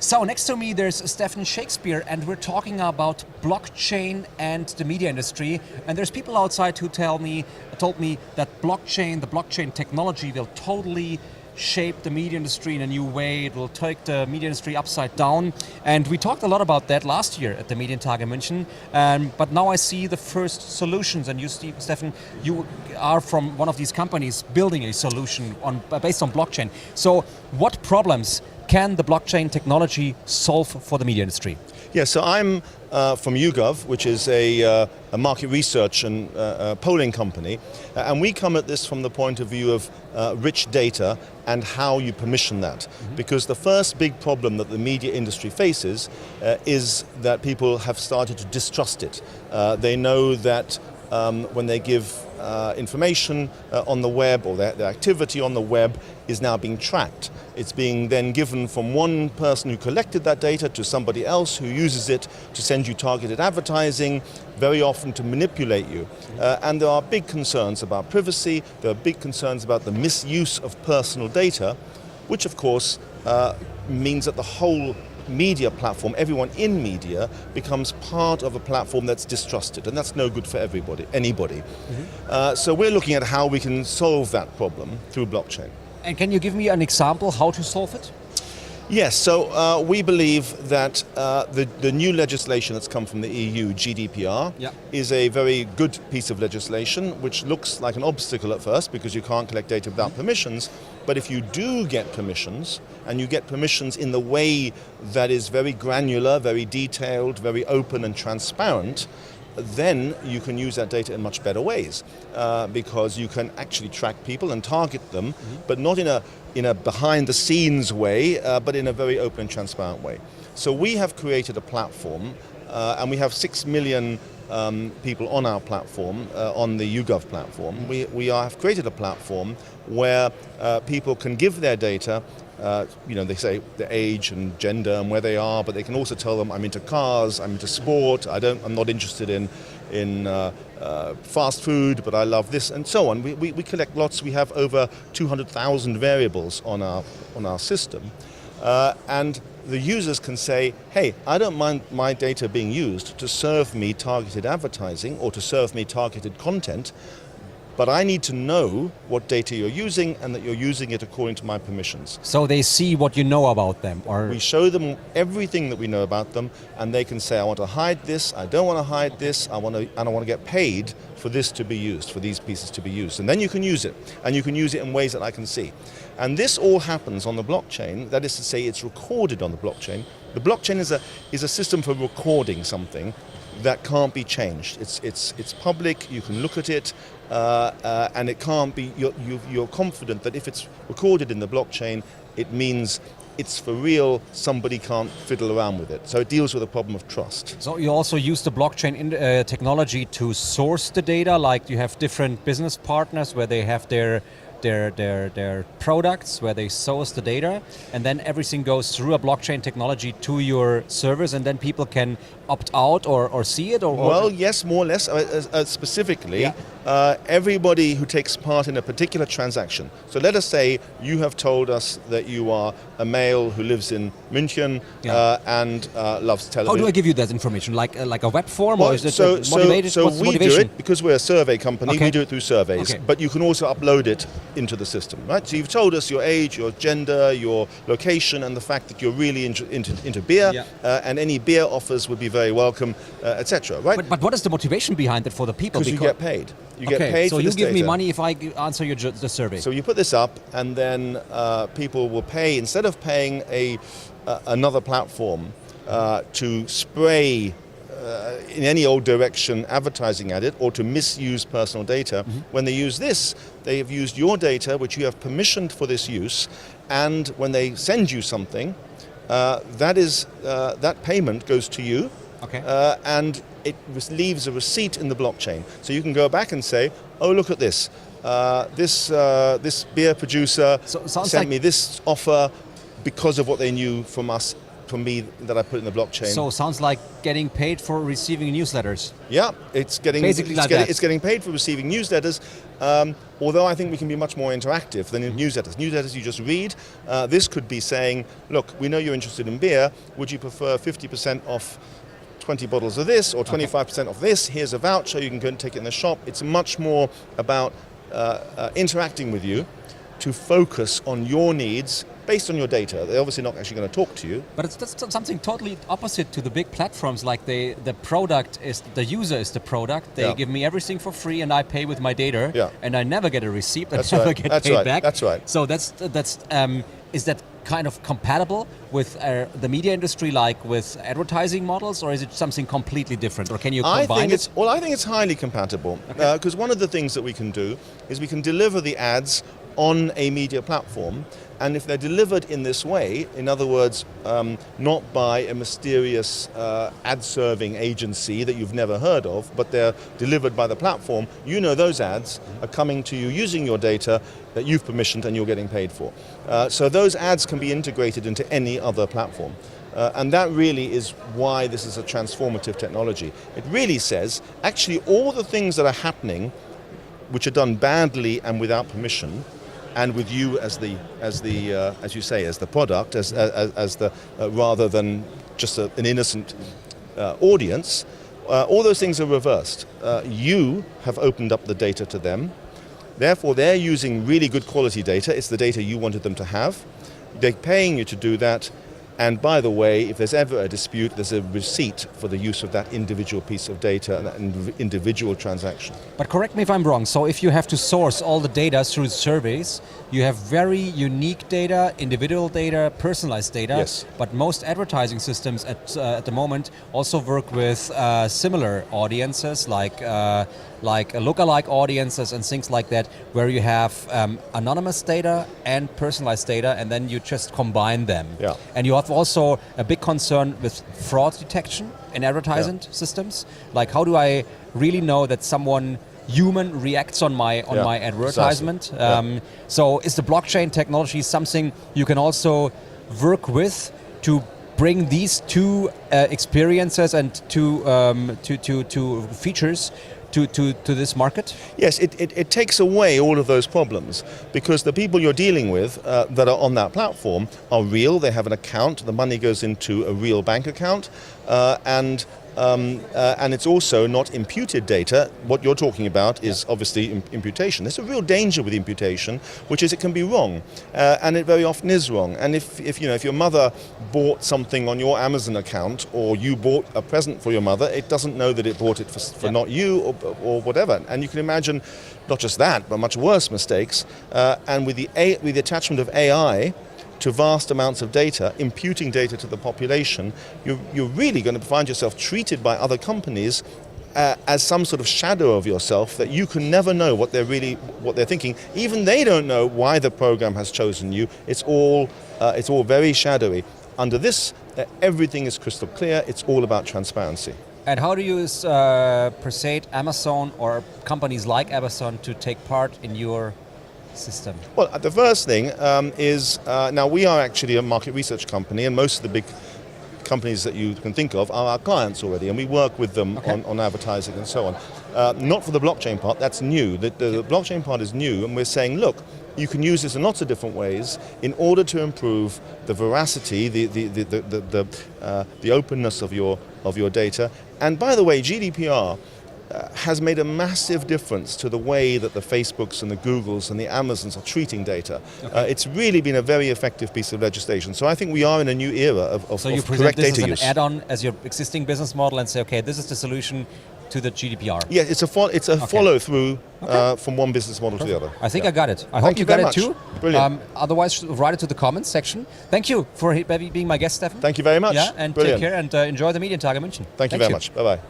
So next to me there's Stephan Shakespeare, and we're talking about blockchain and the media industry. And there's people outside who told me that the blockchain technology will totally shape the media industry in a new way. It will take the media industry upside down. And we talked a lot about that last year at the Medientage in München. But now I see the first solutions. And you, Stephan, you are from one of these companies building a solution based on blockchain. So what problems can the blockchain technology solve for the media industry? Yeah, so I'm from YouGov, which is a market research and polling company, and we come at this from the point of view of rich data and how you permission that. Mm-hmm. Because the first big problem that the media industry faces is that people have started to distrust it. They know that when they give information on the web, or their activity on the web is now being tracked. It's being then given from one person who collected that data to somebody else who uses it to send you targeted advertising, very often to manipulate you. And there are big concerns about privacy, there are big concerns about the misuse of personal data, which of course means that the whole media platform, everyone in media, becomes part of a platform that's distrusted, and that's no good for anybody. Mm-hmm. So we're looking at how we can solve that problem through blockchain. And can you give me an example how to solve it? Yes, so we believe that the new legislation that's come from the EU, GDPR, is a very good piece of legislation, which looks like an obstacle at first because you can't collect data without permissions. But if you do get permissions, and you get permissions in the way that is very granular, very detailed, very open and transparent, then you can use that data in much better ways because you can actually track people and target them, but not in a behind-the-scenes way, but in a very open and transparent way. So we have created a platform, and we have 6 million people on our platform, on the YouGov platform. We have created a platform where people can give their data. They say their age and gender and where they are, but they can also tell them, I'm into cars, I'm into sport, I'm not interested in fast food, but I love this, and so on. We collect lots. We have over 200,000 variables on our system, and the users can say, hey, I don't mind my data being used to serve me targeted advertising or to serve me targeted content, but I need to know what data you're using and that you're using it according to my permissions. So they see what you know about them? Or we show them everything that we know about them, and they can say, I want to hide this, I don't want to hide this, I want to get paid for this to be used, for these pieces to be used. And then you can use it, and you can use it in ways that I can see. And this all happens on the blockchain. That is to say, it's recorded on the blockchain. The blockchain is a system for recording something that can't be changed. It's public, you can look at it, and it can't be, you're confident that if it's recorded in the blockchain, it means it's for real, somebody can't fiddle around with it. So it deals with the problem of trust. So you also use the blockchain technology to source the data, like you have different business partners where they have their products, where they source the data, and then everything goes through a blockchain technology to your servers, and then people can opt out or see it? Well, yes, more or less. Specifically, everybody who takes part in a particular transaction. So let us say you have told us that you are a male who lives in München and loves television. How do I give you that information? Like a web form, or is it motivated? So we do it because we're a survey company. Okay. We do it through surveys, but you can also upload it into the system, right? So you've told us your age, your gender, your location, and the fact that you're really into beer, and any beer offers would be very welcome, etc. Right? But what is the motivation behind it for the people? Because you get paid. You get paid so for this you give data. me money if I answer the survey. So you put this up, and then people will pay, instead of paying another platform to spray in any old direction advertising at it, or to misuse personal data. When they use this, they have used your data, which you have permissioned for this use, and when they send you something, that payment goes to you, and it leaves a receipt in the blockchain. So you can go back and say, oh, look at this. This beer producer sent me this offer because of what they knew from us for me that I put in the blockchain. So sounds like getting paid for receiving newsletters. Yeah, it's getting it's getting paid for receiving newsletters. Although I think we can be much more interactive than in newsletters. Newsletters you just read. This could be saying, look, we know you're interested in beer. Would you prefer 50% off 20 bottles of this or 25% of this? Here's a voucher. You can go and take it in the shop. It's much more about interacting with you to focus on your needs based on your data. They're obviously not actually going to talk to you. But that's something totally opposite to the big platforms. Like the product is, the user is the product. They give me everything for free and I pay with my data. And I never get a receipt. I never get paid back. That's right. So is that kind of compatible with the media industry, like with advertising models, or is it something completely different? Or can you combine it? I think it's highly compatible. Because one of the things that we can do is we can deliver the ads on a media platform, and if they're delivered in this way, in other words, not by a mysterious ad-serving agency that you've never heard of, but they're delivered by the platform, you know those ads are coming to you using your data that you've permissioned and you're getting paid for. So those ads can be integrated into any other platform. And that really is why this is a transformative technology. It really says, actually, all the things that are happening, which are done badly and without permission, and with you as you say, as the product, as the rather than just an innocent audience, all those things are reversed. You have opened up the data to them. Therefore, they're using really good quality data. It's the data you wanted them to have. They're paying you to do that. And by the way, if there's ever a dispute, there's a receipt for the use of that individual piece of data and that individual transaction. But correct me if I'm wrong. So if you have to source all the data through surveys, you have very unique data, individual data, personalized data. Yes. But most advertising systems at the moment also work with similar audiences, like lookalike audiences and things like that, where you have anonymous data and personalized data, and then you just combine them. Yeah. And you have also a big concern with fraud detection in advertising systems. Like, how do I really know that someone human reacts on my advertisement? Exactly. So is the blockchain technology something you can also work with to bring these two experiences and two features to this market? Yes, it takes away all of those problems, because the people you're dealing with that are on that platform are real. They have an account. The money goes into a real bank account, and it's also not imputed data. What you're talking about is obviously imputation. There's a real danger with imputation, which is it can be wrong, and it very often is wrong. And if your mother bought something on your Amazon account, or you bought a present for your mother, it doesn't know that it bought it for not you or whatever. And you can imagine not just that, but much worse mistakes. And with the attachment of AI to vast amounts of data, imputing data to the population, you're really going to find yourself treated by other companies as some sort of shadow of yourself, that you can never know what they're thinking. Even they don't know why the program has chosen you. It's all very shadowy. Under this, everything is crystal clear. It's all about transparency. And how do you persuade Amazon or companies like Amazon to take part in your system? Well, the first thing is, now we are actually a market research company, and most of the big companies that you can think of are our clients already, and we work with them on advertising and so on. Not for the blockchain part, that's new. The blockchain part is new, and we're saying, look, you can use this in lots of different ways in order to improve the veracity, the openness of your data. And by the way, GDPR has made a massive difference to the way that the Facebooks and the Googles and the Amazons are treating data. It's really been a very effective piece of legislation. So I think we are in a new era of so you correct present this data as use. an add-on as your existing business model and say, okay, this is the solution to the GDPR. Yeah, it's a follow-through from one business model to the other. I think I got it. I hope you got it too. Brilliant. Otherwise, write it to the comments section. Thank you for being my guest, Stephan. Thank you very much. Yeah, and Brilliant. take care and enjoy the Medientage München. Thank you very much. Bye-bye.